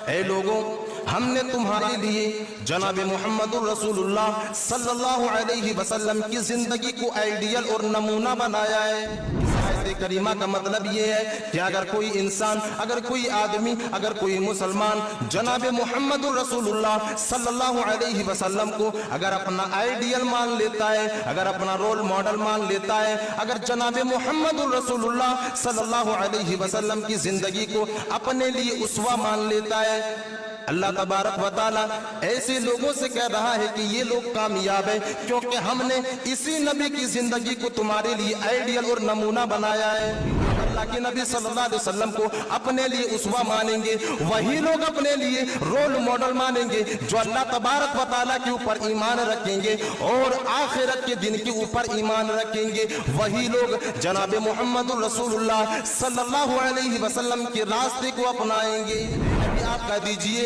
اے لوگوں ہم نے تمہارے لیے جناب محمد رسولullah صلی اللہ علیہ وسلم کی زندگی کو آئیڈیل اور نمونہ بنایا ہے۔ اس آیت کریمہ کا مطلب یہ ہے کہ اگر کوئی انسان، اگر کوئی آدمی، اگر کوئی مسلمان جناب محمد رسولullah صلی اللہ علیہ وسلم کو اگر اپنا آئیڈیل مان لیتا ہے، اگر اپنا رول ماڈل مان لیتا ہے، اگر جناب محمد رسولullah صلی اللہ علیہ وسلم کی زندگی کو اپنے لیے اسوہ مان لیتا ہے، اللہ تبارک و تعالی ایسے لوگوں سے کہہ رہا ہے کہ یہ لوگ کامیاب ہیں، کیونکہ ہم نے اسی نبی کی زندگی کو تمہارے لیے آئیڈیل اور نمونہ بنایا ہے۔ اللہ کے نبی صلی اللہ علیہ وسلم کو اپنے لیے اسوہ مانیں گے، وہی لوگ اپنے لیے رول ماڈل مانیں گے جو اللہ تبارک و تعالیٰ کے اوپر ایمان رکھیں گے اور آخرت کے دن کے اوپر ایمان رکھیں گے، وہی لوگ جناب محمد رسولullah صلی اللہ علیہ وسلم کے راستے کو اپنائیں گے۔ آپ کہہ دیجئے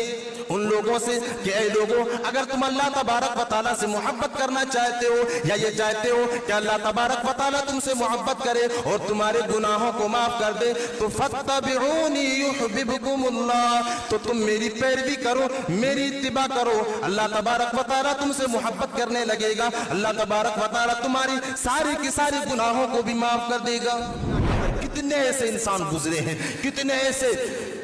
ان لوگوں سے کہ اے لوگوں، اگر تم اللہ تبارک و تعالیٰ سے محبت کرنا چاہتے ہو یا یہ چاہتے ہو کہ اللہ تبارک و تعالیٰ تم سے محبت کرے اور تمہارے گناہوں کو معاف کر دے تو فَاتَّبِعُونِي يُحْبِبْكُمُ اللَّهُ، تو تم میری پیروی کرو، میری اتباع کرو، اللہ تبارک و تعالیٰ تم سے محبت کرنے لگے گا، اللہ تبارک و تعالیٰ تمہاری ساری کی ساری گناہوں کو بھی معاف کر دے گا۔ کتنے ایسے انسان گزرے ہیں، کتنے ایسے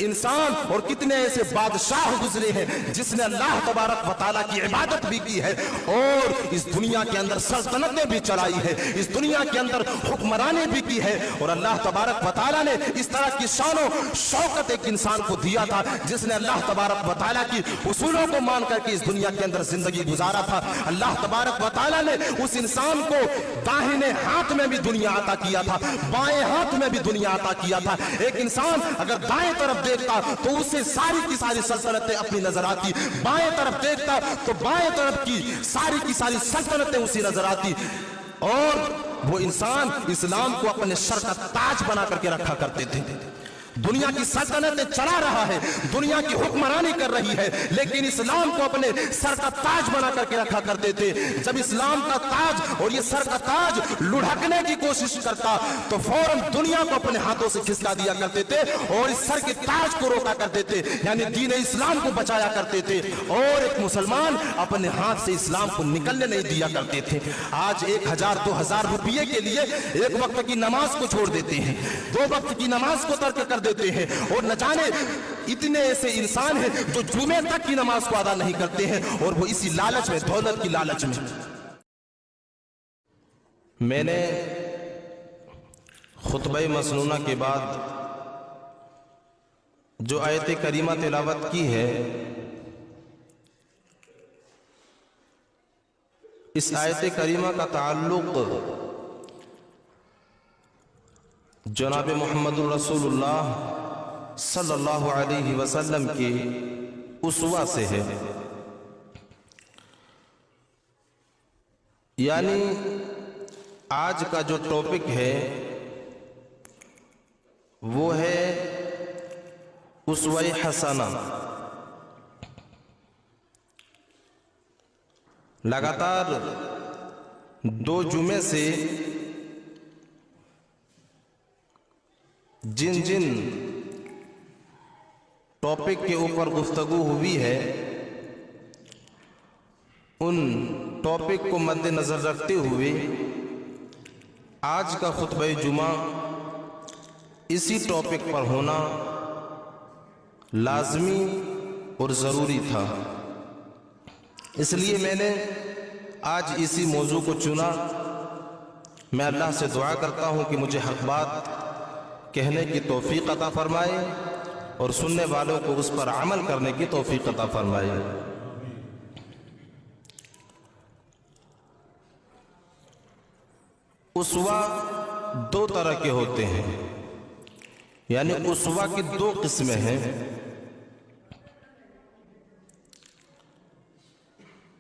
انسان اور کتنے ایسے بادشاہ گزرے ہیں جس نے اللہ تبارک و تعالیٰ کی عبادت بھی کی ہے اور اس دنیا کے اندر سلطنتیں بھی چلائی ہے، اس دنیا کے اندر حکمرانی بھی کی ہے، اور اللہ تبارک و تعالیٰ نے اس طرح کی شان و شوکت ایک انسان کو دیا تھا جس نے اللہ تبارک و تعالیٰ کی اصولوں کو مان کر کے اس دنیا کے اندر زندگی گزارا تھا۔ اللہ تبارک و تعالیٰ نے اس انسان کو داہنے ہاتھ میں بھی دنیا عطا کیا تھا، بائیں ہاتھ میں بھی دنیا عطا کیا تھا۔ ایک انسان اگر دائیں طرف دیکھتا تو اسے ساری کی ساری سلطنتیں اپنی نظر آتی، بائیں طرف دیکھتا تو بائیں طرف کی ساری سلطنتیں اسی نظر آتی، اور وہ انسان اسلام کو اپنے سر کا تاج بنا کر کے رکھا کرتے تھے۔ دنیا کی سلطنتیں چلا رہا ہے، دنیا کی حکمرانی کر رہی ہے، لیکن اسلام کو اپنے سر کا تاج بنا کر کے رکھا کرتے تھے۔ جب اسلام کا تاج اور یہ سر کا تاج لڑھکنے کی کوشش کرتا تو فوراً دنیا کو اپنے ہاتھوں سے کھسکا دیا کرتے تھے اور اس سر کے تاج کو روکا کرتے تھے، یعنی دین اسلام کو بچایا کرتے تھے، اور ایک مسلمان اپنے ہاتھ سے اسلام کو نکلنے نہیں دیا کرتے تھے۔ آج 1000 2000 روپیے کے لیے ایک وقت کی نماز کو چھوڑ دیتے ہیں، 2 وقت کی نماز کو ترک کر دیتے ہیں، اور نہ جانے اتنے ایسے انسان ہیں جو جمعے تک کی نماز کو ادا نہیں کرتے ہیں، اور وہ اسی لالچ میں، دولت کی لالچ میں نے خطبہ مسنونہ کے بعد جو آیت کریمہ تلاوت کی ہے، اس آیت کریمہ کا تعلق جناب محمد رسول اللہ صلی اللہ علیہ وسلم کے اسوہ سے ہے، یعنی آج کا جو ٹاپک ہے وہ ہے اسوہ حسنہ۔ لگاتار 2 جمعے سے جن ٹاپک کے اوپر گفتگو ہوئی ہے، ان ٹاپک کو مد نظر رکھتے ہوئے آج کا خطبہ جمعہ اسی ٹاپک پر ہونا لازمی اور ضروری تھا، اس لیے میں نے آج اسی موضوع کو چنا۔ میں اللہ سے دعا کرتا ہوں کہ مجھے حق بات کہنے کی توفیق عطا فرمائے اور سننے والوں کو اس پر عمل کرنے کی توفیق عطا فرمائے۔ اسوہ 2 طرح کے ہوتے ہیں، یعنی اسوہ کی 2 قسمیں ہیں۔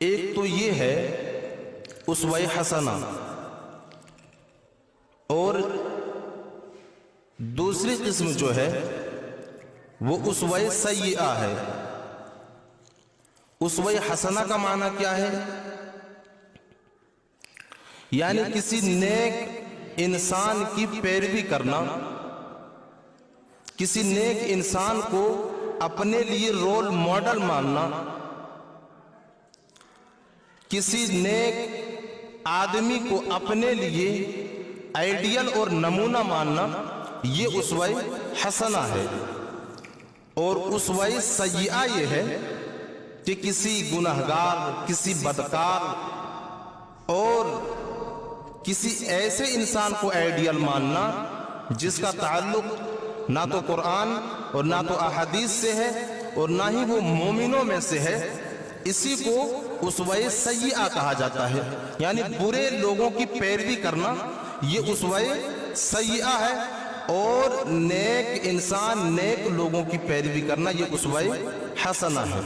ایک تو یہ ہے اسوہ حسنہ، اور دوسری قسم جو ہے وہ اسوہ سیئہ ہے۔ اسوہ حسنہ کا معنی کیا ہے؟ یعنی کسی نیک انسان کی پیروی کرنا، کسی نیک انسان کو اپنے لیے رول ماڈل ماننا، کسی نیک آدمی کو اپنے لیے آئیڈیل اور نمونہ ماننا، یہ اسوہ حسنہ ہے۔ اور اسوہ سیئہ یہ ہے کہ کسی گنہگار، کسی بدکار اور کسی ایسے انسان کو آئیڈیل ماننا جس کا تعلق نہ تو قرآن اور نہ تو احادیث سے ہے اور نہ ہی وہ مومنوں میں سے ہے، اسی کو اسوہ سیئہ کہا جاتا ہے۔ یعنی برے لوگوں کی پیروی کرنا یہ اسوہ سیئہ ہے، اور نیک انسان، نیک لوگوں کی پیروی کرنا یہ اسوہ حسنہ ہے۔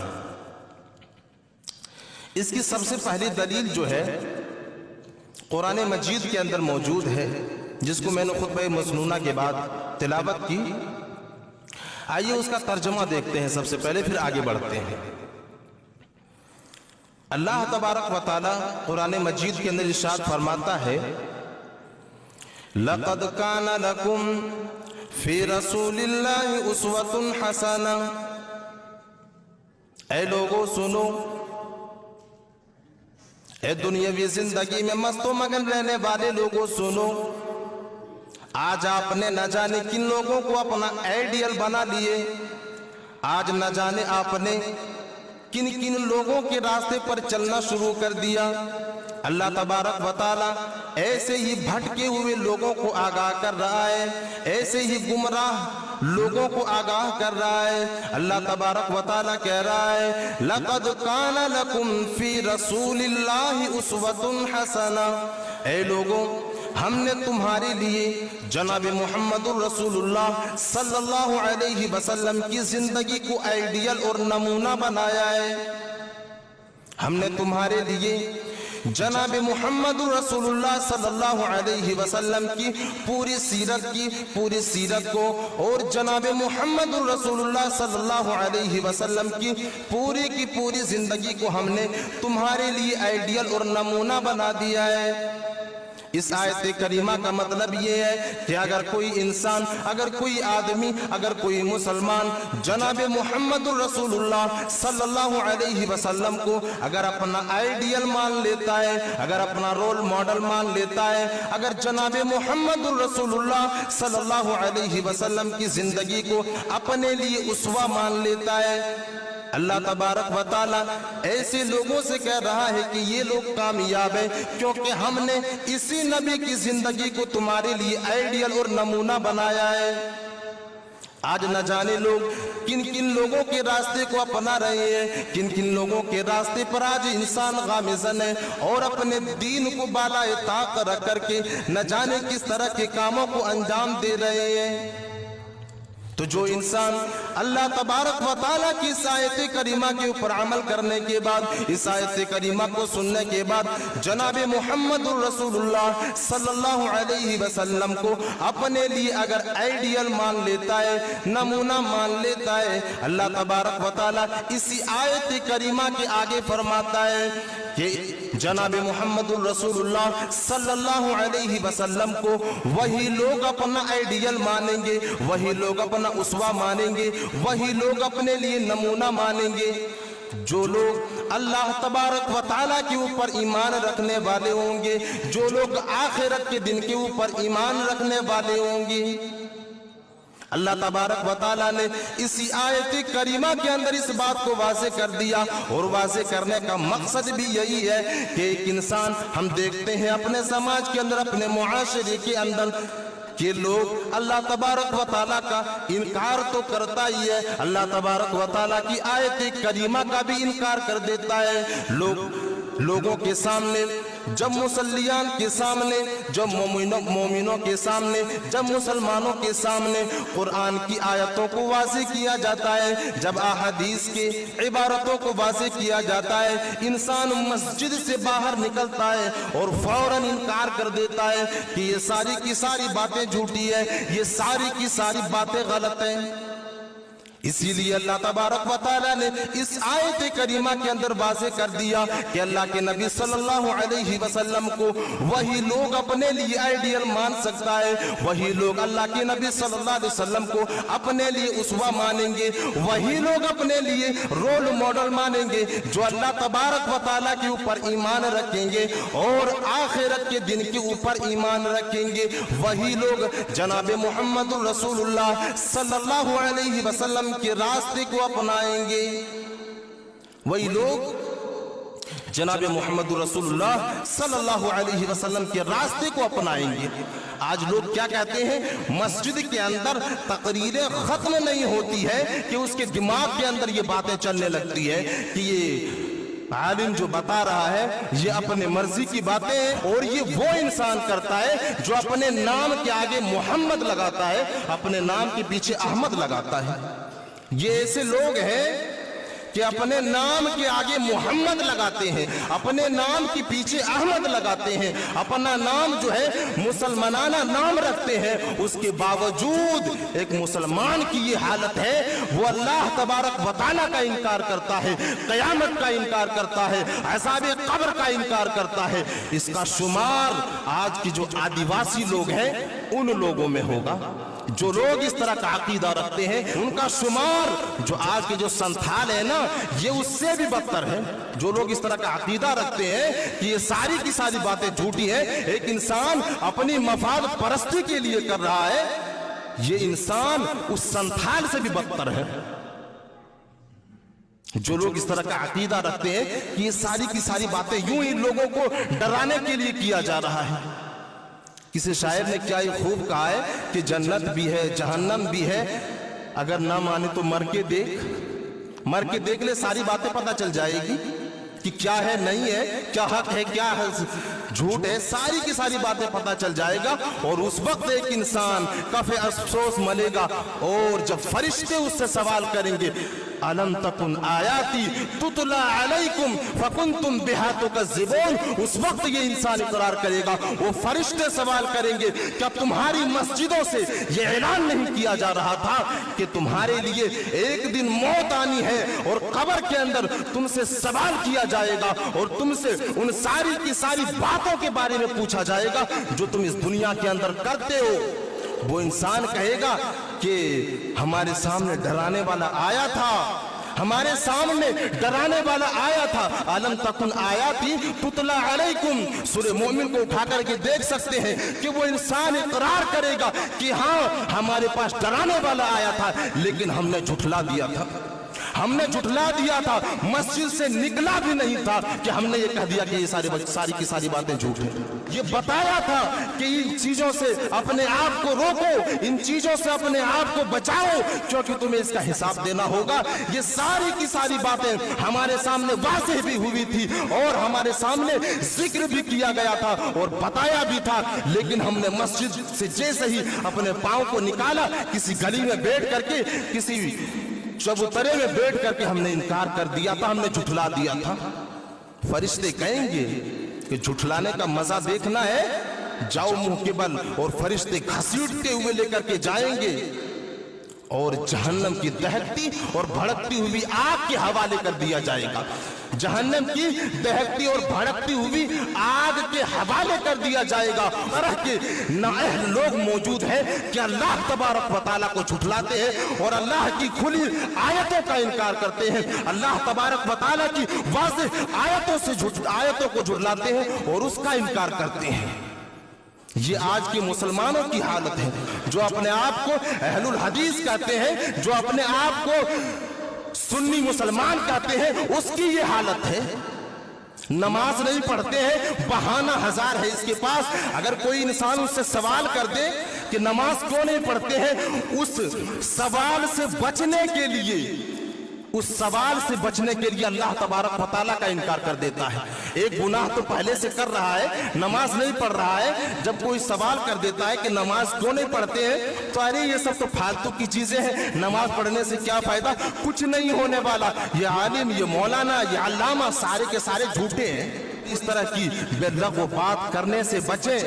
اس کی سب سے پہلی دلیل جو ہے قرآن مجید کے اندر موجود ہے، جس کو میں نے خطبہ مسنونہ کے بعد تلاوت کی۔ آئیے اس کا ترجمہ دیکھتے ہیں سب سے پہلے، پھر آگے بڑھتے ہیں۔ اللہ تبارک و تعالی قرآن مجید کے اندر ارشاد فرماتا ہے، لَقَدْ كَانَ لَكُمْ فِي رَسُولِ اللَّهِ أُسْوَةٌ حَسَنَةٌ۔ اے لوگو سنو، اے دنیاوی زندگی میں مست و مگن رہنے والے لوگوں سنو، آج آپ نے نہ جانے کن لوگوں کو اپنا آئیڈیل بنا لیے، آج نہ جانے آپ نے کن کن لوگوں کے راستے پر چلنا شروع کر دیا۔ اللہ تبارک و تعالی ایسے ہی بھٹکے ہوئے لوگوں کو آگاہ کر رہا ہے، ایسے ہی گمراہ لوگوں کو آگاہ کر رہا ہے۔ اللہ تبارک و تعالی کہہ رہا ہے، لَقَدْ كَانَ لَكُمْ فِي رَسُولِ اللَّهِ أُسْوَةٌ حَسَنَةٌ۔ اے لوگوں، ہم نے تمہارے لیے جناب محمد الرسول اللہ صلی اللہ علیہ وسلم کی زندگی کو آئیڈیل اور نمونہ بنایا ہے۔ ہم نے تمہارے لیے جناب محمد الرسول اللہ صلی اللہ علیہ وسلم کی پوری سیرت کو اور جناب محمد الرسول اللہ صلی اللہ علیہ وسلم کی پوری زندگی کو ہم نے تمہارے لیے آئیڈیل اور نمونہ بنا دیا ہے۔ اس آیت کریمہ کا مطلب یہ ہے کہ اگر کوئی انسان، اگر کوئی آدمی، اگر کوئی مسلمان جناب محمد الرسول اللہ صلی اللہ علیہ وسلم کو اگر اپنا آئیڈیل مان لیتا ہے، اگر اپنا رول ماڈل مان لیتا ہے، اگر جناب محمد الرسول اللہ صلی اللہ علیہ وسلم کی زندگی کو اپنے لیے اسوہ مان لیتا ہے، اللہ تبارک و تعالی ایسے لوگوں سے کہہ رہا ہے کہ یہ لوگ کامیاب ہیں، کیونکہ ہم نے اسی نبی کی زندگی کو تمہارے لیے آئیڈیل اور نمونہ بنایا ہے۔ آج نہ جانے لوگ کن کن لوگوں کے راستے کو اپنا رہے ہیں، کن کن لوگوں کے راستے پر آج انسان گامزن ہے اور اپنے دین کو بالائے طاق رکھ کر کے نہ جانے کس طرح کے کاموں کو انجام دے رہے ہیں۔ تو جو انسان اللہ تبارک و تعالیٰ کی اس آیت کریمہ کے اوپر عمل کرنے کے بعد، اس آیت کریمہ کو سننے کے بعد جناب محمد الرسول اللہ صلی اللہ علیہ وسلم کو اپنے لیے اگر آئیڈیل مان لیتا ہے، نمونہ مان لیتا ہے، اللہ تبارک و تعالیٰ اسی آیت کریمہ کے آگے فرماتا ہے کہ جناب محمد الرسول اللہ صلی اللہ علیہ وسلم کو وہی لوگ اپنا آئیڈیل مانیں گے، وہی لوگ اپنا اسوہ مانیں گے، وہی لوگ اپنے لیے نمونہ مانیں گے جو لوگ اللہ تبارک و تعالیٰ کے اوپر ایمان رکھنے والے ہوں گے، جو لوگ آخرت کے دن کے اوپر ایمان رکھنے والے ہوں گے۔ اللہ تبارک و تعالیٰ نے اسی آیت کریمہ کے اندر اس بات کو واضح کر دیا، اور واضح کرنے کا مقصد بھی یہی ہے کہ ایک انسان، ہم دیکھتے ہیں اپنے سماج کے اندر، اپنے معاشرے کے اندر کہ لوگ اللہ تبارک و تعالیٰ کا انکار تو کرتا ہی ہے، اللہ تبارک و تعالیٰ کی آیت کریمہ کا بھی انکار کر دیتا ہے۔ لوگوں کے سامنے، جب مسلیان کے سامنے، جب مومنوں کے سامنے، جب مسلمانوں کے سامنے قرآن کی آیتوں کو واضح کیا جاتا ہے، جب احادیث کے عبارتوں کو واضح کیا جاتا ہے، انسان مسجد سے باہر نکلتا ہے اور فوراً انکار کر دیتا ہے کہ یہ ساری کی ساری باتیں جھوٹی ہے، یہ ساری کی ساری باتیں غلط ہیں۔ इसीलिए अल्लाह तबारक व तआला ने इस आयत करीमा के अंदर वाज़ेह कर दिया कि अल्लाह के नबी सल्लल्लाहु अलैहि वसल्लम को वही लोग अपने लिए आइडियल मान सकता है, वही लोग अल्लाह के नबी सल्लल्लाहु अलैहि वसल्लम को अपने लिए उसवा मानेंगे, वही लोग अपने लिए रोल मॉडल मानेंगे जो अल्लाह तबारक व तआला के ऊपर ईमान रखेंगे और आखिरत के दिन के ऊपर ईमान रखेंगे। वही लोग जनाब मोहम्मद रसूलुल्लाह सल्लल्लाहु अलैहि वसल्लम के रास्ते को अपनाएंगे। वही लोग जनाब मोहम्मद रसूलुल्लाह सल्लल्लाहु अलैहि वसल्लम के रास्ते को अपनाएंगे। आज लोग क्या कहते हैं, मस्जिद के अंदर तकरीरें खत्म नहीं होती है कि उसके दिमाग के अंदर ये बातें चलने लगती है कि ये आलिम जो बता रहा है ये अपने मर्जी की बातें हैं और ये वो इंसान करता है जो अपने नाम के आगे मोहम्मद लगाता है, अपने नाम के पीछे अहमद लगाता है। ये ऐसे लोग हैं कि अपने नाम के आगे मोहम्मद लगाते हैं, अपने नाम के पीछे अहमद लगाते हैं, अपना नाम जो है मुसलमानाना नाम रखते हैं। उसके बावजूद एक मुसलमान की ये हालत है, वो अल्लाह तबारक व तआला का इनकार करता है, क़यामत का इनकार करता है, अज़ाब कब्र का इनकार करता है। इसका शुमार आज के जो आदिवासी लोग हैं उन लोगों में होगा। जो लोग इस तरह का अकीदा रखते हैं उनका शुमार, जो आज के जो संथाल है ना, ये उससे भी बदतर है। जो लोग इस तरह का अकीदा रखते हैं कि ये सारी की सारी बातें झूठी है, एक इंसान अपनी मफाद परस्ती के लिए कर रहा है, ये इंसान उस संथाल से भी बदतर है। जो लोग इस तरह का अकीदा रखते हैं कि ये सारी की सारी बातें यूं इन लोगों को डराने के लिए किया जा रहा है। किसी शायर ने क्या ये खूब कहा है कि जन्नत भी है जहन्नम भी है, अगर ना माने तो मर के देख ले, सारी बातें पता चल जाएगी कि क्या है नहीं है, क्या हक है क्या है झूठ है, सारी की सारी बातें पता चल जाएगा। और उस वक्त एक इंसान कफे अफसोस मलेगा और जब फरिश्ते उससे सवाल करेंगे अलम तकुन आयाती तुतला अलैकुम फकुंतुम बिहा तुकज़्ज़िबून, उस वक्त ये इंसान इकरार करेगा, वो फरिश्ते सवाल करेंगे क्या तुम्हारी मस्जिदों से ये ऐलान नहीं किया जा रहा था कि तुम्हारे लिए एक दिन मौत आनी है और कब्र के अंदर तुमसे सवाल किया जाएगा और तुमसे उन सारी की सारी बातों के बारे में पूछा जाएगा जो तुम इस दुनिया के अंदर करते हो। वो इंसान कहेगा कि हमारे सामने डराने वाला आया था, हमारे सामने डराने वाला आया था। अलम तकुन आयाती तुतला अलैकुम, सूरह मोमिन को उठा करके देख सकते हैं कि वो इंसान इकरार करेगा कि हाँ हमारे पास डराने वाला आया था लेकिन हमने झुठला दिया था, हमने झुठला दिया था, मस्जिद से निकला भी नहीं था कि हमने ये कह दिया कि ये सारी की सारी बातें झूठ हैं। ये बताया था कि इन चीजों से अपने आप को रोको, इन चीजों से अपने आप को बचाओ क्योंकि तुम्हें इसका हिसाब देना होगा। ये सारी की सारी बातें हमारे सामने वाज़ेह भी हुई थी और हमारे सामने जिक्र भी किया गया था और बताया भी था, लेकिन हमने मस्जिद से जैसे ही अपने पांव को निकाला, किसी गली में बैठ करके, किसी चबूतरे में बैठ करके हमने इनकार कर दिया था, हमने झुठला दिया था। फरिश्ते कहेंगे कि झुठलाने का मजा देखना है, जाओ मुंह के बल, और फरिश्ते घसीटते हुए लेकर के जाएंगे और जहन्नम की दहकती और भड़कती हुई आग के हवाले कर दिया जाएगा। जहन्नम की दहकती और भड़कती हुई आग के हवाले कर दिया जाएगा। तरह के नाअहल लोग मौजूद हैं कि अल्लाह तबारक व तआला को झुठलाते हैं और अल्लाह की खुली आयतों का इनकार करते हैं, अल्लाह तबारक व तआला की वाज़ेह आयतों को झुठलाते हैं और उसका इनकार करते हैं। ये आज के मुसलमानों की हालत है, जो अपने आप को अहलुल हदीस कहते हैं, जो अपने आप को सुन्नी मुसलमान कहते हैं, उसकी ये हालत है। नमाज नहीं पढ़ते हैं, बहाना हजार है इसके पास। अगर कोई इंसान उससे सवाल कर दे कि नमाज क्यों नहीं पढ़ते हैं, उस सवाल से बचने के लिए, उस सवाल से बचने के लिए अल्लाह तबारक व तआला का इनकार कर देता है। एक गुनाह तो पहले से कर रहा है, नमाज नहीं पढ़ रहा है, जब कोई सवाल कर देता है कि नमाज क्यों नहीं पढ़ते हैं, तो अरे ये सब तो फालतू की चीजें हैं, नमाज पढ़ने से क्या फायदा, कुछ नहीं होने वाला, ये आलिम, ये मौलाना, ये अल्लामा सारे के सारे झूठे हैं। इस तरह की बेलग बात करने से बचें।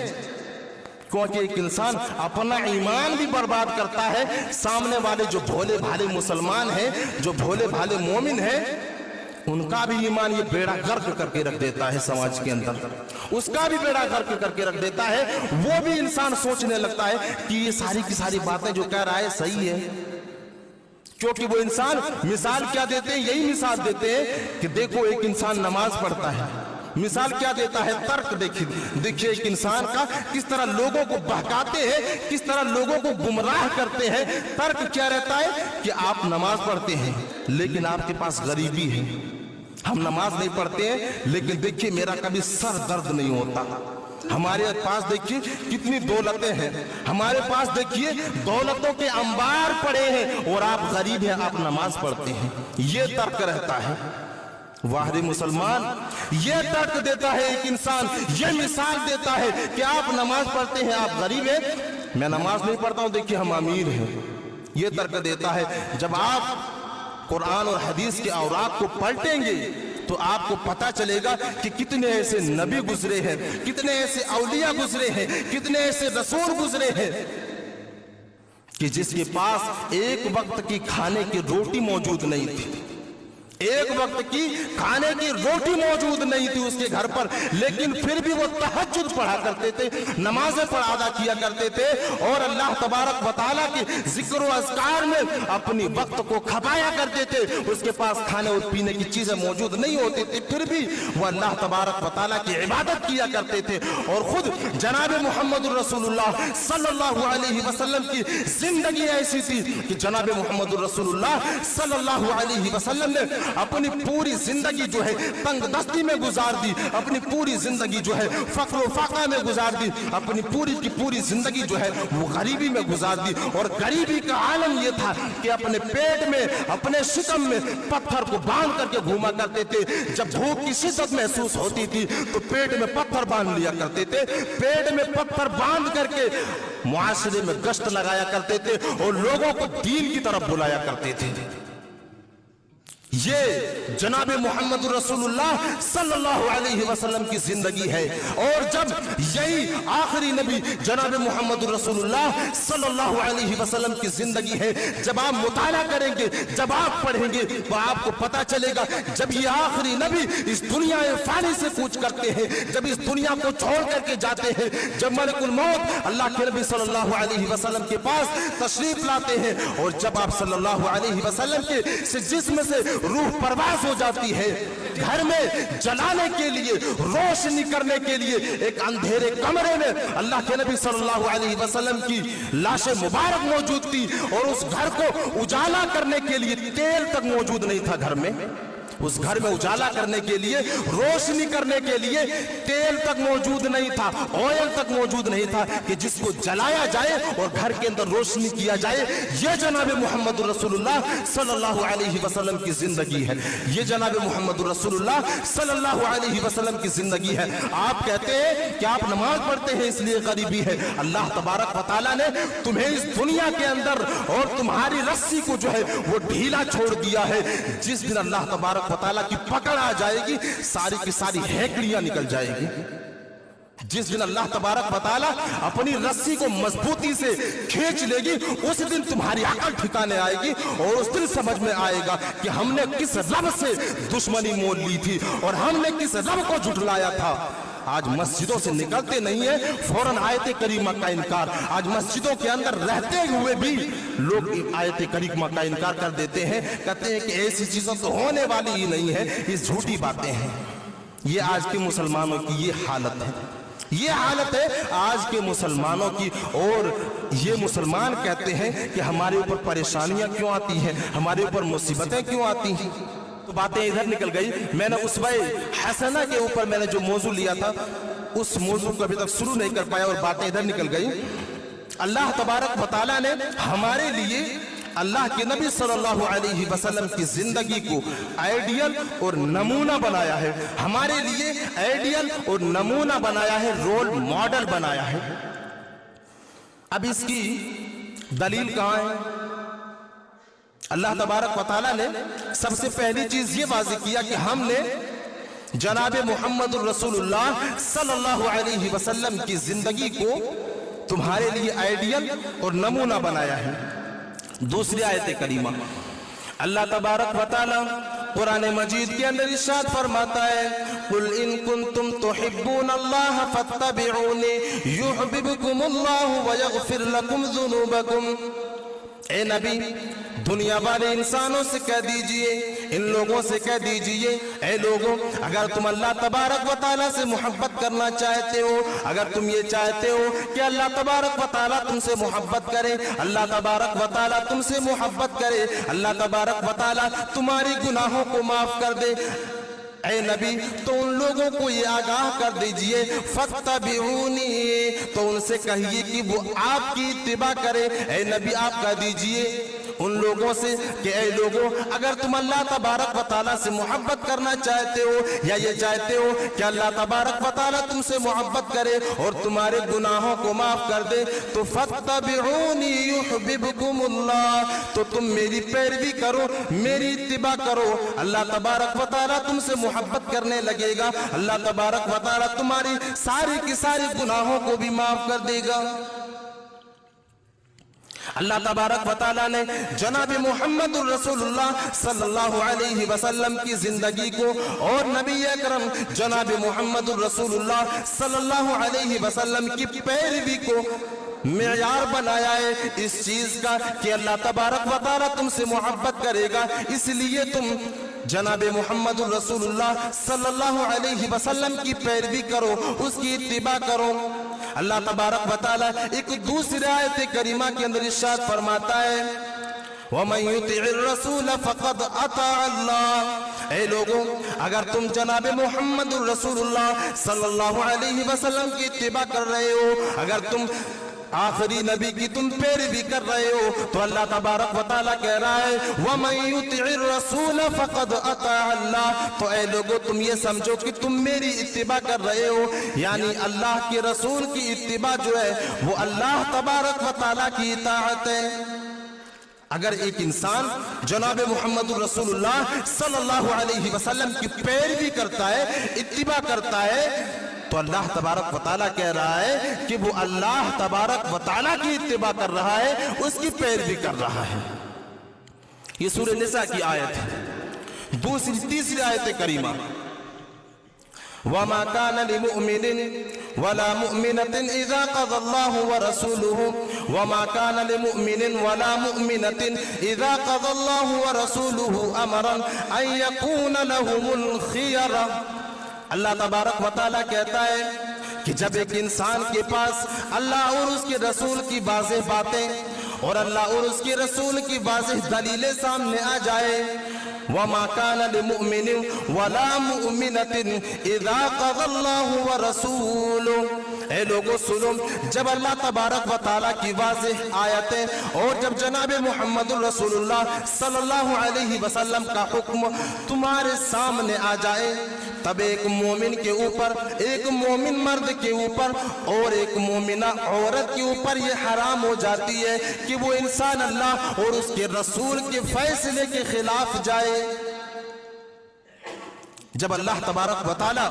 क्योंकि एक इंसान अपना ईमान भी बर्बाद करता है, सामने वाले जो भोले भाले मुसलमान हैं, जो भोले भाले मोमिन हैं, उनका भी ईमान ये बेड़ा गर्क करके रख देता है समाज के अंदर, उसका भी बेड़ा गर्क करके रख देता है। वो भी इंसान सोचने लगता है कि ये सारी की सारी बातें जो कह रहा है सही है, क्योंकि वो इंसान मिसाल क्या देते हैं, यही मिसाल देते हैं कि देखो एक इंसान नमाज पढ़ता है, मिसाल क्या देता है, तर्क देखिए एक इंसान का किस तरह लोगों को बहकाते हैं, किस तरह लोगों को गुमराह करते हैं। तर्क क्या रहता है कि आप नमाज पढ़ते हैं लेकिन आपके पास गरीबी है, हम नमाज नहीं पढ़ते हैं लेकिन देखिए मेरा कभी सर दर्द नहीं होता, हमारे पास देखिए कितनी दौलतें हैं, हमारे पास देखिए दौलतों के अंबार पड़े हैं और आप गरीब हैं, आप नमाज पढ़ते हैं। ये तर्क रहता है। वाह रे मुसलमान, ये तर्क देता है एक इंसान, ये मिसाल देता है कि आप नमाज पढ़ते हैं, आप गरीब हैं, मैं नमाज नहीं पढ़ता हूं, देखिए हम अमीर हैं। ये तर्क देता है। जब आप कुरान और हदीस के औरात को पलटेंगे तो आपको पता चलेगा कि कितने ऐसे नबी गुजरे हैं, कितने ऐसे औलिया गुजरे हैं, कितने ऐसे रसूल गुजरे हैं कि जिसके पास एक वक्त की खाने की रोटी मौजूद नहीं थी, एक वक्त की खाने की रोटी मौजूद नहीं थी उसके घर पर, लेकिन फिर भी वो तहज्जुद पढ़ा करते थे, नमाजें अदा किया करते थे और अल्लाह तबारक व तआला के जिक्र और अज़कार में अपनी वक्त को खपाया करते थे। उसके पास खाने और पीने की चीजें मौजूद नहीं होती थी, फिर भी वो अल्लाह तबारक व तआला की इबादत किया करते थे। और खुद जनाब मोहम्मद रसूलुल्लाह सल्लल्लाहु अलैहि वसल्लम की जिंदगी ऐसी थी कि जनाब मोहम्मद रसूलुल्लाह सल्लल्लाहु अलैहि वसल्लम ने अपनी पूरी जिंदगी जो है तंग दस्ती में गुजार दी, अपनी पूरी जिंदगी जो है फक्र व फाका में गुजार दी, अपनी पूरी की पूरी जिंदगी जो है वो गरीबी में गुजार दी। और गरीबी का आलम ये था कि अपने पेट में, अपने शिकम में पत्थर को बांध करके घूमा करते थे। जब भूख की शिद्दत महसूस होती थी तो पेट में पत्थर बांध लिया करते थे, पेट में पत्थर बांध करके मुआशरे में गश्त लगाया करते थे और लोगों को दीन की तरफ बुलाया करते थे। ये जनाब मोहम्मद रसूलुल्लाह सल्लल्लाहु अलैहि वसल्लम की जिंदगी है। और जब यही आखिरी नबी जनाब मोहम्मद रसूलुल्लाह सल्लल्लाहु अलैहि वसल्लम की जिंदगी है, जब आप मुताला करेंगे, जब आप पढ़ेंगे तो आपको पता चलेगा जब ये आखिरी नबी इस दुनिया फानी से कूच करते हैं, जब इस दुनिया को छोड़ करके जाते हैं, जब मलकुल मौत अल्लाह के नबी सल्लल्लाहु अलैहि वसल्लम के पास तशरीफ लाते हैं और जब आप सल्लल्लाहु अलैहि वसल्लम के जिस्म से रूह परवास हो जाती है, घर में जलाने के लिए, रोशनी करने के लिए एक अंधेरे कमरे में अल्लाह के नबी सल्लल्लाहु अलैहि वसल्लम की लाश मुबारक मौजूद थी और उस घर को उजाला करने के लिए तेल तक मौजूद नहीं था घर में, उस घर में उजाला करने के लिए, रोशनी करने के लिए तेल तक मौजूद नहीं था, ऑयल तक मौजूद नहीं था कि जिसको जलाया जाए और घर के अंदर रोशनी किया जाए। ये जनाब मोहम्मद रसूलुल्लाह सल्लल्लाहु अलैहि वसल्लम की जिंदगी है, ये जनाब मोहम्मद रसूलुल्लाह सल्लल्लाहु अलैहि वसल्लम की जिंदगी है। आप कहते हैं कि आप नमाज पढ़ते हैं इसलिए गरीबी है, अल्लाह तबारक व तआला ने तुम्हें इस दुनिया के अंदर और तुम्हारी रस्सी को जो है वो ढीला छोड़ दिया है। जिस दिन अल्लाह तबारक व तआला की पकड़ आ जाएगी, सारी की सारी हेकड़ियां निकल जाएगी। जिस दिन अल्लाह तबारक व तआला अपनी रस्सी को मजबूती से खींच लेगी, उस दिन तुम्हारी अकल ठिकाने आएगी और उस दिन समझ में आएगा कि हमने किस रब से दुश्मनी मोल ली थी और हमने किस रब को झुठलाया था। आज मस्जिदों से निकलते नहीं है, फौरन आयत करीमा का इनकार। आज मस्जिदों के अंदर रहते हुए भी लोग आयत करीमा का इनकार कर देते हैं, कहते हैं कि ऐसी चीजों तो होने वाली ही नहीं है, ये झूठी बातें हैं। ये आज के मुसलमानों की ये हालत है, ये हालत है आज के मुसलमानों की। और ये मुसलमान कहते हैं कि हमारे ऊपर परेशानियां क्यों आती हैं, हमारे ऊपर मुसीबतें क्यों आती हैं। तो बातें इधर निकल गई। मैंने उसवाए हसना के ऊपर मैंने जो मौजू लिया था उस मौजू को अभी तक शुरू नहीं कर पाया और बातें इधर निकल गई। अल्लाह तबारक व तआला ने हमारे लिए अल्लाह के नबी सल्लल्लाहु अलैहि वसल्लम की जिंदगी को आइडियल और नमूना बनाया है, हमारे लिए आइडियल और नमूना बनाया है, रोल मॉडल बनाया है। अब इसकी दलील कहां है? अल्लाह तबारक व तआला ने सबसे पहली चीज ये वाज़ेह किया कि हमने जनाब मोहम्मद रसूलुल्लाह सल्लल्लाहु अलैहि वसल्लम की जिंदगी को तुम्हारे लिए आइडियल और नमूना बनाया है। दूसरी आयत करीमा अल्लाह तबारक व तआला कुरान मजीद के अंदर इरशाद फरमाता है, कुल इन कुंतुम तुहिब्बून अल्लाह फत्तबिऊनी युहिब्बुकुमुल्लाहु व यगफिर लकुम ज़ुनूबकुम। ए नबी, दुनिया वाले इंसानों से कह दीजिए, इन लोगों से कह दीजिए, ऐ लोगों, अगर तुम अल्लाह तबारक व तआला से मोहब्बत करना चाहते हो, अगर तुम ये चाहते हो कि अल्लाह तबारक व तआला तुमसे मोहब्बत करे, अल्लाह तबारक व तआला तुमसे मोहब्बत करे, अल्लाह तबारक व तआला तुम्हारी गुनाहों को माफ कर दे, ऐ नबी, तो उन लोगों को ये आगाह कर दीजिए, फत्तबिऊनी, तो उनसे कहिए कि वो आपकी इत्तिबा करे। ऐ नबी, आप कह दीजिए उन लोगों से कि ऐ लोगों, अगर तुम अल्लाह तबारक व तआला से मोहब्बत करना चाहते हो या ये चाहते हो कि अल्लाह तबारक व तआला तुमसे मोहब्बत करे और तुम्हारे गुनाहों को माफ कर दे, तो फत्तबिऊनी युहिब्बुकुमुल्लाह, तो तुम मेरी पैरवी करो, मेरी इत्तिबा करो, अल्लाह तबारक व तआला तुमसे मोहब्बत करने लगेगा, अल्लाह तबारक व तआला तुम्हारी सारी की सारी गुनाहों को भी माफ कर देगा। अल्लाह तबारक व तआला ने जनाब मुहम्मदुर रसूलुल्लाह सल्लल्लाहु अलैहि वसल्लम की जिंदगी को और नबी अकरम जनाब मुहम्मदुर रसूलुल्लाह सल्लल्लाहु अलैहि वसल्लम की पैरवी को मेयार बनाया है इस चीज का कि अल्लाह तबारक व तआला तुमसे मोहब्बत करेगा, इसलिए तुम जनाब मुहम्मदुर रसूलुल्लाह सल्लल्लाहु अलैहि वसल्लम की पैरवी करो, उसकी इत्तिबा करो। अल्लाह तबारक व तआला एक दूसरी आयत करीमा के अंदर इरशाद फरमाता है, वमन युतिइर रसूल फक़द अता अल्लाह। ऐ लोगों, अगर तुम जनाब मुहम्मदुर रसूलुल्लाह सल्लल्लाहु अलैहि वसल्लम की इत्तिबा कर रहे हो, अगर तुम आखिरी नबी की तुम पैरवी कर रहे हो, तो अल्लाह तबारक व तआला कह रहा है, वमन युतिइर रसूल फक़द अता अल्लाह। तो ऐ लोगों, तुम ये समझो कि तुम मेरी इत्तिबा कर रहे हो, यानी अल्लाह के रसूल की इत्तिबा जो है वो अल्लाह तबारक व तआला की इताअत है। अगर एक इंसान जनाब मुहम्मदुर रसूलुल्लाह सल्लल्लाहु अलैहि वसल्लम की पैरवी करता है, इत्तिबा करता है, तो अल्लाह तबारक व तआला कह रहा है कि वो अल्लाह तबारक व तआला की इत्तिबा कर रहा है, उसकी पैरवी कर रहा है। ये सूरह निसा की आयत है। तीसरी आयत करीमा, वमा कान लिमुमिनिन वला मुमिनतिन इज़ा क़ज़ल्लाहु व रसूलुहु, वमा कान लिमुमिनिन वला मुमिनतिन इज़ा क़ज़ल्लाहु व रसूलुहु अमरन अन यकून लहुमुल खियरा। अल्लाह तबारक व तआला कहता है कि जब एक इंसान के पास अल्लाह और उसके रसूल की वाज़ेह बातें और अल्लाह और उसके रसूल की वाज़ेह दलीलें सामने आ जाए, वमा कान लिमुमिनिन वला मुमिनतिन इज़ा क़ज़ल्लाहु व रसूलुहु। ऐ लोगों सुनो, जब अल्लाह तबारक व तआला की वाज़ेह आयतें और जब जनाब मुहम्मदुर रसूलुल्लाह सल्लल्लाहु अलैहि वसल्लम का हुक्म तुम्हारे सामने आ जाए, तब एक मोमिन के ऊपर, एक मोमिन मर्द के ऊपर और एक मोमिना औरत के ऊपर ये हराम हो जाती है कि वो इंसान अल्लाह और उसके रसूल के फैसले के खिलाफ जाए। जब अल्लाह तबारक व तआला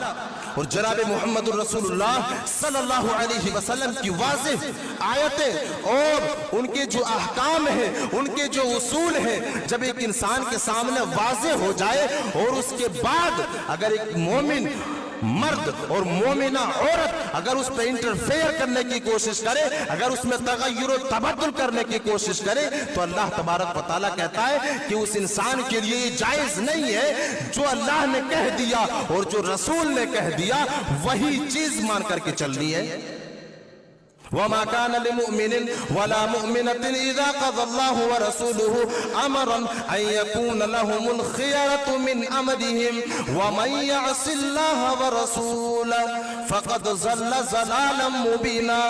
और जनाब मुहम्मदुर रसूलुल्लाह सल्लल्लाहु अलैहि वसल्लम की वाज़ेह आयतें और उनके जो अहकाम हैं, उनके जो उसूल हैं, जब एक इंसान के सामने वाज़ेह हो जाए और उसके बाद अगर एक मोमिन मर्द और मोमिना औरत अगर उस पर इंटरफेयर करने की कोशिश करे, अगर उसमें तगय्युर और तबद्दुल करने की कोशिश करे, तो अल्लाह तबारक व तआला कहता है कि उस इंसान के लिए ये जायज नहीं है। जो अल्लाह ने कह दिया और जो रसूल ने कह दिया वही चीज मान करके चलनी है। वमा कान लिमुमिनिन वला मुमिनतिन इज़ा क़ज़ल्लाहु व रसूलुहु अमरन अन यकून लहुमुल खियरतु मिन अमरिहिम व मन यअसिल्लाह व रसूलहु फ़क़द ज़ल्ल ज़लालन मुबीना।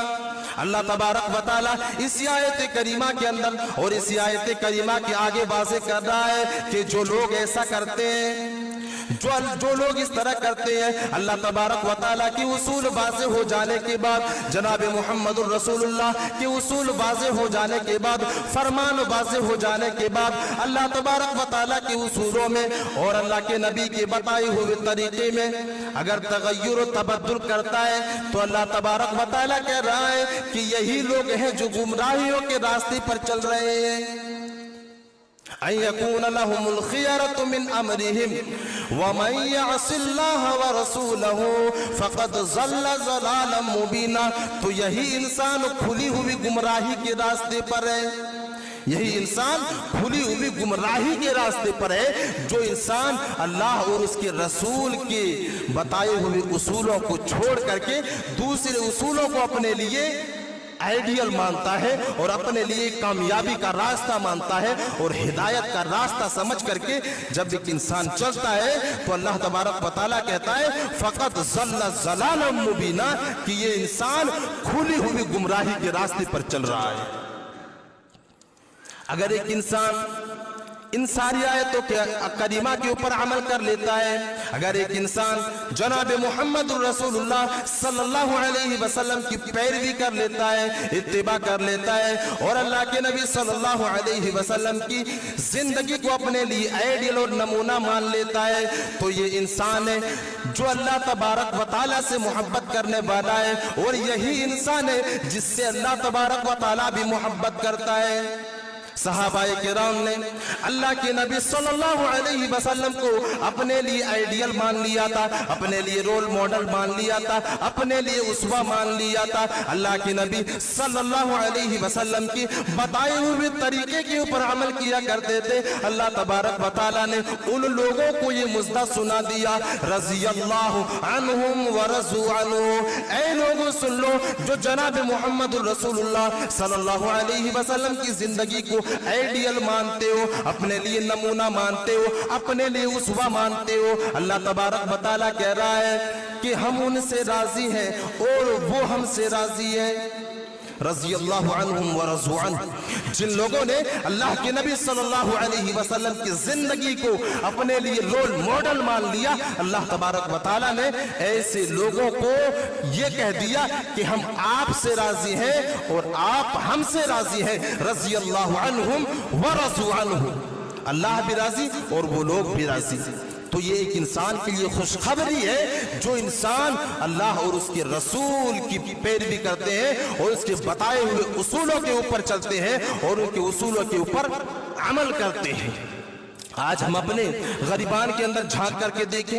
अल्लाह तबारक व तआला इस आयत करीमा के अंदर और इस आयत करीमा के आगे वाज़ेह कर रहा है कि जो लोग ऐसा करते हैं, जो लोग इस तरह करते हैं, अल्लाह तबारक व तआला की उसूल वाज़ेह हो जाने के बाद, जनाब मुहम्मदुर रसूलुल्लाह के उसूल वाज़ेह हो जाने के बाद, फरमान वाज़ेह हो जाने के बाद, अल्लाह तबारक व तआला के उसूलों में और अल्लाह के नबी के बताए हुए तरीके में अगर तगय्युर और तबद्दुल करता है तो अल्लाह तबारक व तआला कह रहा है कि यही लोग हैं जो गुमराहियों के रास्ते पर चल रहे हैं। अयकून लहुमुल खियरतु मिन अमरिहिम व मन यअसिल्लाह व रसूलहु फक़द ज़ल्ल ज़लालन मुबीना। तो यही इंसान खुली हुई गुमराही के रास्ते पर है, यही इंसान खुली हुई गुमराही के रास्ते पर है। जो इंसान अल्लाह और उसके रसूल के बताए हुए उसूलों को छोड़ करके दूसरे उसूलों को अपने लिए आइडियल मानता है और अपने लिए कामयाबी का रास्ता मानता है और हिदायत का रास्ता समझ करके जब एक इंसान चलता है तो अल्लाह तबारक व तआला कहता है फ़क़द ज़ल्ल ज़लालन मुबीना कि ये इंसान खुली हुई गुमराही के रास्ते पर चल रहा है। अगर एक इंसान इन सारी आयतों के करीमा के ऊपर अमल कर लेता है, अगर एक इंसान जनाब मुहम्मदुर रसूलुल्लाह सल्लल्लाहु अलैहि वसल्लम की पैरवी कर लेता है, इत्तिबा कर लेता है और अल्लाह के नबी सल्लल्लाहु अलैहि वसल्लम की जिंदगी को अपने लिए आइडियल और नमूना मान लेता है, तो ये इंसान है जो अल्लाह तबारक व तआला से मोहब्बत करने वाला है और यही इंसान है जिससे अल्लाह तबारक व तआला भी मोहब्बत करता है। सहाबाए किराम ने अल्लाह के नबी सल्लल्लाहु अलैहि वसल्लम को अपने लिए आइडियल मान लिया था, अपने लिए रोल मॉडल मान लिया था, अपने लिए उसवा मान लिया था। अल्लाह के नबी सल्लल्लाहु अलैहि वसल्लम की बताए हुए तरीके के ऊपर अमल किया करते थे। अल्लाह तबारक व तआला ने उन लोगों को ये मुज़्दा सुना दिया, रज़ियल्लाहु अन्हुम व रज़ू अन्हु, ऐ लोगों सुन लो जो जनाब मुहम्मदुर रसूलुल्लाह सल्लल्लाहु अलैहि वसल्लम की जिंदगी को आइडियल मानते हो, अपने लिए नमूना मानते हो, अपने लिए उसवा मानते हो, अल्लाह तबारक व तआला कह रहा है कि हम उनसे राजी हैं और वो हमसे राजी है। रज़ियल्लाहु अन्हुम व रज़ू अन्हु, जिन लोगों ने अल्लाह के नबी सल्लल्लाहु अलैहि वसल्लम की जिंदगी को अपने लिए रोल मॉडल मान लिया, अल्लाह तबारक व तआला ने ऐसे लोगों को ये कह दिया कि हम आपसे राजी हैं और आप हमसे राजी हैं। रज़ियल्लाहु अन्हुम व रज़ू अन्हु, अल्लाह भी राजी और वो लोग भी राजी। तो ये एक इंसान के लिए खुशखबरी है जो इंसान अल्लाह और उसके रसूल की पैरवी करते हैं और उसके बताए हुए उसूलों के ऊपर चलते हैं और उनके उसूलों के ऊपर अमल करते हैं। आज हम अपने गरीबान के अंदर झांक करके देखें,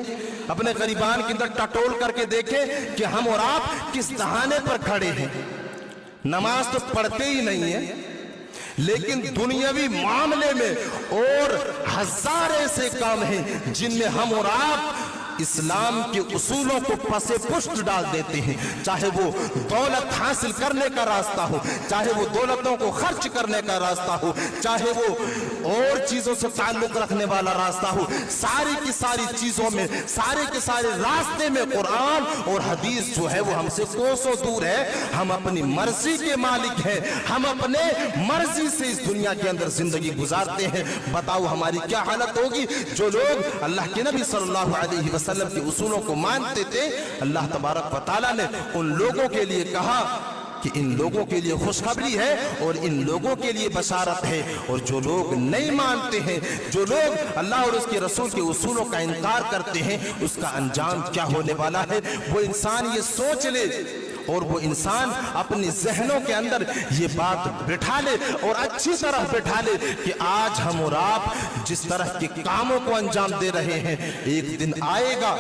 अपने गरीबान के अंदर टटोल करके देखें कि हम और आप किस दहाने पर खड़े हैं। नमाज तो पढ़ते ही नहीं है, लेकिन दुनियावी मामले में और हजार ऐसे काम हैं जिनमें हम और आप इस्लाम के उसूलों को पसे पुष्ट डाल देते हैं। चाहे वो दौलत हासिल करने का रास्ता हो, चाहे वो दौलतों को खर्च करने का रास्ता हो, चाहे वो और चीजों से ताल्लुक रखने वाला रास्ता हो, सारी की सारी चीजों में, सारे के सारे रास्ते में कुरान और हदीस जो है वो हमसे कोसों दूर है। हम अपनी मर्जी के मालिक हैं, हम अपने मर्जी से इस दुनिया के अंदर जिंदगी गुजारते हैं। बताओ हमारी क्या हालत होगी जो लोग अल्लाह के नबी सल्लल्लाहु अलैहि वसल्लम के उसूलों को मानते थे। अल्लाह तबारक व तआला ने उन लोगों के लिए कहा कि इन लोगों के लिए खुशखबरी है और इन लोगों के लिए बशारत है, और जो लोग नहीं मानते हैं, जो लोग अल्लाह और उसके रसूल के उसूलों का इनकार करते हैं, उसका अंजाम क्या होने वाला है वो इंसान ये सोच ले और वो इंसान अपने जहनों के अंदर ये बात बिठा ले और अच्छी तरह बिठा ले कि आज हम और आप जिस तरह के कामों को अंजाम दे रहे हैं, एक दिन आएगा,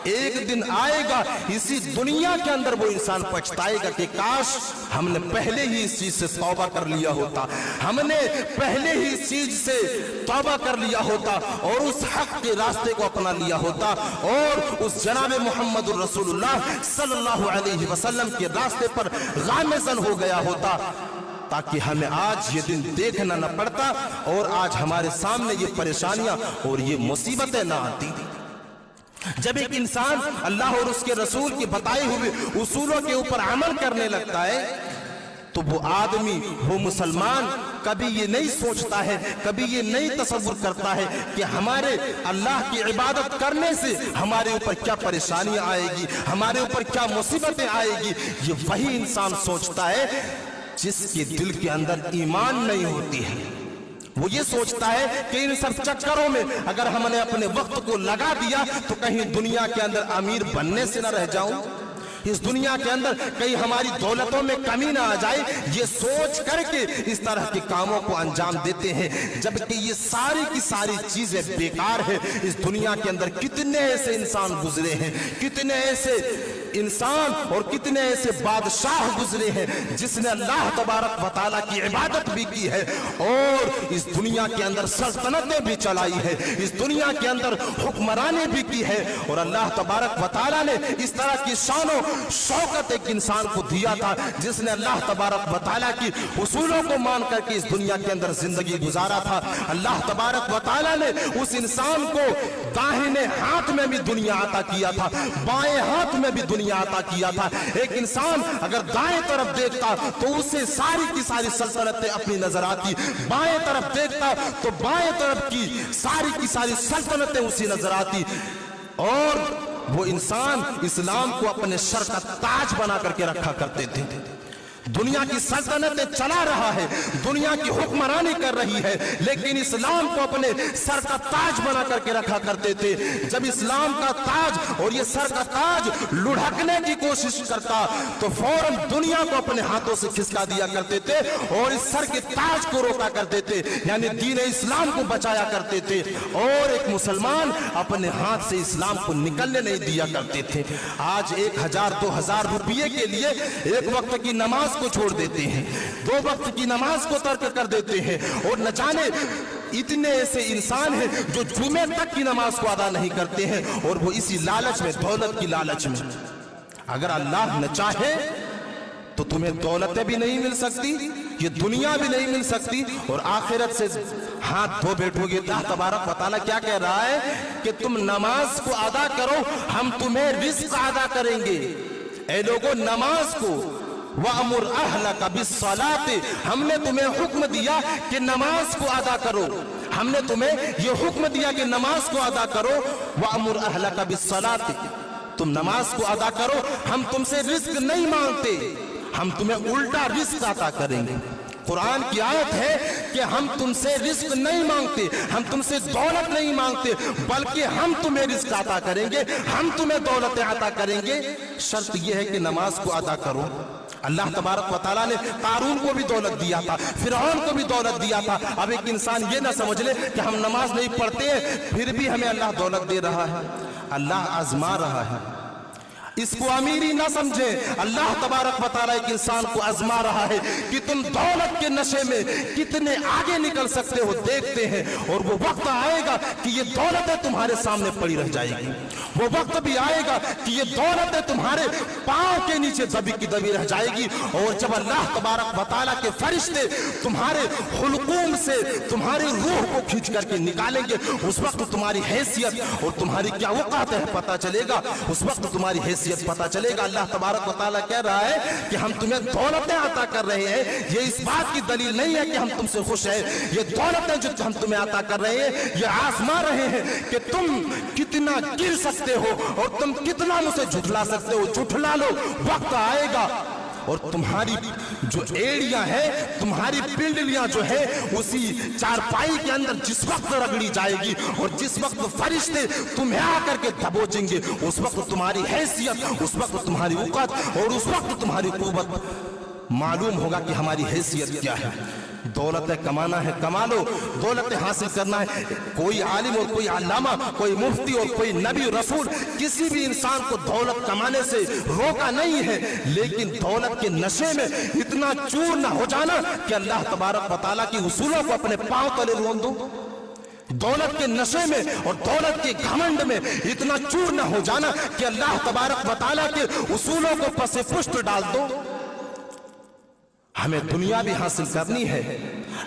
एक दिन आएगा इसी दुनिया के अंदर वो इंसान पछताएगा कि काश हमने पहले ही इस चीज से तौबा कर लिया होता, हमने पहले ही इस चीज से तौबा कर लिया होता और उस हक के रास्ते को अपना लिया होता और उस जनाब मुहम्मदुर रसूलुल्लाह सल्लल्लाहु अलैहि वसल्लम के रास्ते पर गामज़न हो गया होता, ताकि हमें आज ये दिन देखना न पड़ता और आज हमारे सामने ये परेशानियां और ये मुसीबतें ना आती। जब एक इंसान अल्लाह और उसके रसूल के बताए हुए उसूलों के ऊपर अमल करने लगता है तो वो आदमी, वो मुसलमान कभी ये नहीं सोचता है, कभी ये नहीं तसव्वुर करता है कि हमारे अल्लाह की इबादत करने से हमारे ऊपर क्या परेशानियां आएगी, हमारे ऊपर क्या मुसीबतें आएगी। ये वही इंसान सोचता है जिसके दिल के अंदर ईमान नहीं होती है। वो ये सोचता है कि इन सब चक्करों में अगर हमने अपने वक्त को लगा दिया तो कहीं दुनिया के अंदर अमीर बनने से न रह जाऊं, इस दुनिया के अंदर कहीं हमारी दौलतों में कमी ना आ जाए। ये सोच करके इस तरह के कामों को अंजाम देते हैं, जबकि ये सारी की सारी चीजें बेकार है। इस दुनिया के अंदर कितने ऐसे इंसान गुजरे हैं, कितने ऐसे इंसान और कितने ऐसे बादशाह गुजरे हैं जिसने अल्लाह तबारक व तआला की इबादत भी की है और इस दुनिया के अंदर सल्तनतें भी चलाई है, इस दुनिया के अंदर हुक्मरानी भी की है। और अल्लाह तबारक व तआला ने इस तरह की शानो शौकत एक इंसान को दिया था जिसने अल्लाह तबारक व तआला की उसूलों को मान करके इस दुनिया के अंदर जिंदगी गुजारा था। अल्लाह तबारक व तआला ने उस इंसान को दाहिने हाथ में भी दुनिया अता किया था, बाएं हाथ में भी दुनिया अता किया था। एक इंसान अगर दाएं तरफ देखता तो उसे सारी की सारी सल्तनतें अपनी नजर आती, बाएं तरफ देखता तो बाएं तरफ की सारी सल्तनतें उसी नजर आती। और वो इंसान इस्लाम को अपने सर का ताज बना करके रखा करते थे। दुनिया की सल्तनतें चला रहा है, दुनिया की हुक्मरानी कर रही है, लेकिन इस्लाम को अपने सर का ताज बना करके रखा करते थे। जब इस्लाम का ताज और ये सर का ताज लुढ़कने की कोशिश करता तो फौरन दुनिया को अपने हाथों से खिसका दिया करते थे और इस सर के ताज को रोका करते थे, यानी दीन इस्लाम को बचाया करते थे। और एक मुसलमान अपने हाथ से इस्लाम को निकलने नहीं दिया करते थे। आज 1000-2000 रुपये के लिए एक वक्त की नमाज को छोड़ देते हैं, 2 वक्त की नमाज को तर्क कर देते हैं। और न जाने इतने ऐसे इंसान हैं जो जुमे तक की नमाज को अदा नहीं करते हैं, और वो इसी लालच में, दौलत की लालच में। अगर अल्लाह न चाहे तो तुम्हें दौलतें भी नहीं मिल सकती, ये दुनिया भी नहीं मिल सकती, और आखिरत से हाथ धो बैठोगे। अल्लाह तबारक व तआला क्या कह रहा है कि तुम नमाज को अदा करो, हम तुम्हें रिज़्क़ अदा करेंगे। ऐ लोगों, नमाज को वअमुर अहलका बिस्सलाति, हमने तुम्हें हुक्म दिया कि नमाज को अदा करो, हमने तुम्हें ये हुक्म दिया कि नमाज को अदा करो। वअमुर अहलका बिस्सलाति, तुम नमाज को अदा करो, हम तुमसे रिज़्क़ नहीं मांगते, हम तुम्हें उल्टा रिज़्क़ अता करेंगे। कुरान की आयत है कि हम तुमसे रिज़्क़ नहीं मांगते, हम तुमसे दौलत नहीं मांगते, बल्कि हम तुम्हें रिज़्क़ अता करेंगे, हम तुम्हें दौलत अता करेंगे। शर्त यह है कि नमाज को अदा करो। अल्लाह तबारक व तआला ने कारून को भी दौलत दिया था, फिरौन को भी दौलत दिया था। अब एक इंसान ये ना समझ ले कि हम नमाज नहीं पढ़ते हैं फिर भी हमें अल्लाह दौलत दे रहा है। अल्लाह आजमा रहा है, इसको अमीरी ना समझे। अल्लाह तबारक व तआला एक इंसान को आजमा रहा है कि तुम दौलत के नशे में कितने आगे निकल सकते हो, देखते हैं। और वो वक्त आएगा कि ये दौलतें तुम्हारे सामने पड़ी रह जाएगी, वो वक्त भी आएगा कि ये दौलतें तुम्हारे पांव के नीचे दबी की दबी रह जाएगी। और जब अल्लाह तबारक व तआला के फरिश्ते तुम्हारे हुलकूम से तुम्हारी रूह को खींच करके निकालेंगे, उस वक्त तुम्हारी हैसियत और तुम्हारी क्या औकात है पता चलेगा, उस वक्त तुम्हारी हैसियत पता चलेगा। अल्लाह तबारक व तआला कह रहा है कि हम तुम्हें दौलतें अता कर रहे हैं, ये इस बात की दलील नहीं है कि हम तुमसे खुश हैं। ये दौलतें जो हम तुम्हें अता कर रहे हैं, ये आजमा रहे हैं कि तुम कितना गिर सकते हो और तुम कितना मुझसे झुठला सकते हो। झुठला लो, वक्त आएगा और तुम्हारी जो एड़ियां है, तुम्हारी पिंडलियां जो है, उसी चारपाई के अंदर जिस वक्त रगड़ी जाएगी और जिस वक्त फरिश्ते तुम्हें आकर के दबोचेंगे, उस वक्त तुम्हारी हैसियत, उस वक्त तुम्हारी औकात और उस वक्त तुम्हारी कुव्वत मालूम होगा कि हमारी हैसियत क्या है। दौलतें कमाना है कमा लो, दौलतें हासिल करना है। कोई आलिम और कोई अल्लामा, कोई मुफ्ती और कोई नबी रसूल किसी भी इंसान को दौलत कमाने से रोका नहीं है, लेकिन दौलत के नशे में इतना चूर न हो जाना कि अल्लाह तबारक व तआला की उसूलों को अपने पांव तले रोन दो। दौलत के नशे में और दौलत के घमंड में इतना चूर न हो जाना कि अल्लाह तबारक व तआला के उसूलों को पसे पुष्ट डाल दो। हमें दुनिया भी हासिल करनी है,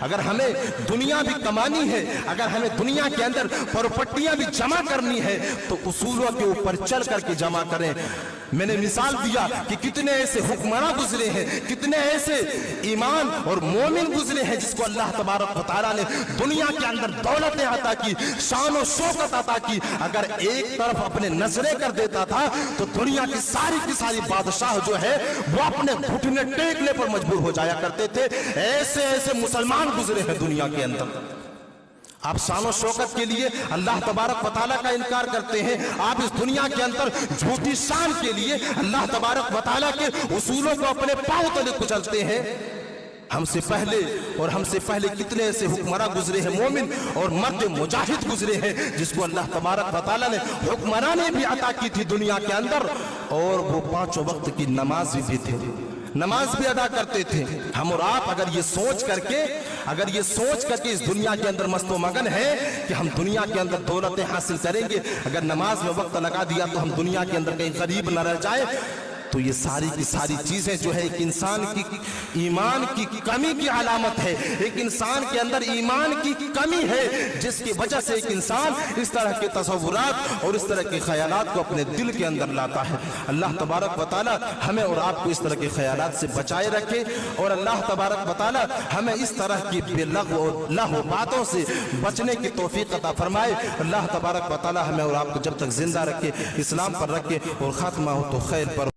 اگر ہمیں دنیا بھی کمانی ہے, اگر ہمیں دنیا کے اندر پراپرٹیاں بھی جمع کرنی ہے تو اصولوں کے اوپر چل کر کے جمع کریں. میں نے مثال دیا کہ کتنے ایسے حکمراں گزرے ہیں, کتنے ایسے ایمان اور مومن گزرے ہیں جس کو اللہ تبارک و تعالیٰ نے دنیا کے اندر دولتیں عطا کی, شان و شوکت عطا کی. اگر ایک طرف اپنے نظریں کر دیتا تھا تو دنیا کی ساری بادشاہ جو ہے وہ اپنے گھٹنے ٹیکنے پر مجبور ہو جایا کرتے تھے. ایسے مسلمان گزرے ہیں دنیا کے اندر. آپ شان و شوکت کے لیے اللہ تبارک و تعالیٰ کا انکار کرتے ہیں, آپ اس دنیا کے اندر جھوٹی شان کے لیے اللہ تبارک و تعالیٰ کے اصولوں کو اپنے پاؤں تلے کچلتے ہیں. ہم سے پہلے کتنے ایسے حکمراں گزرے ہیں, مومن اور مرد مجاہد گزرے ہیں جس کو اللہ تبارک و تعالیٰ نے حکمرانی بھی عطا کی تھی دنیا کے اندر, اور وہ 5 وقت کی نماز بھی تھے, نماز بھی ادا کرتے تھے. ہم اور آپ اگر یہ سوچ کر کے اس دنیا کے اندر مست و مگن ہے کہ ہم دنیا کے اندر دولتیں حاصل کریں گے, اگر نماز میں وقت لگا دیا تو ہم دنیا کے اندر کہیں غریب نہ رہ جائے, تو یہ ساری کی ساری چیزیں جو ہے ایک انسان کی ایمان کی کمی کی علامت ہے. ایک انسان کے اندر ایمان کی کمی ہے جس کی وجہ سے ایک انسان اس طرح کے تصورات اور اس طرح کے خیالات کو اپنے دل کے اندر لاتا ہے. اللہ تبارک و تعالی ہمیں اور آپ کو اس طرح کے خیالات سے بچائے رکھے, اور اللہ تبارک و تعالی ہمیں اس طرح کی بے لغو اور لہو باتوں سے بچنے کی توفیق عطا فرمائے. اللہ تبارک و تعالی ہمیں اور آپ کو جب تک زندہ رکھے, اسلام پر رکھے, اور خاتمہ ہو تو خیر پر.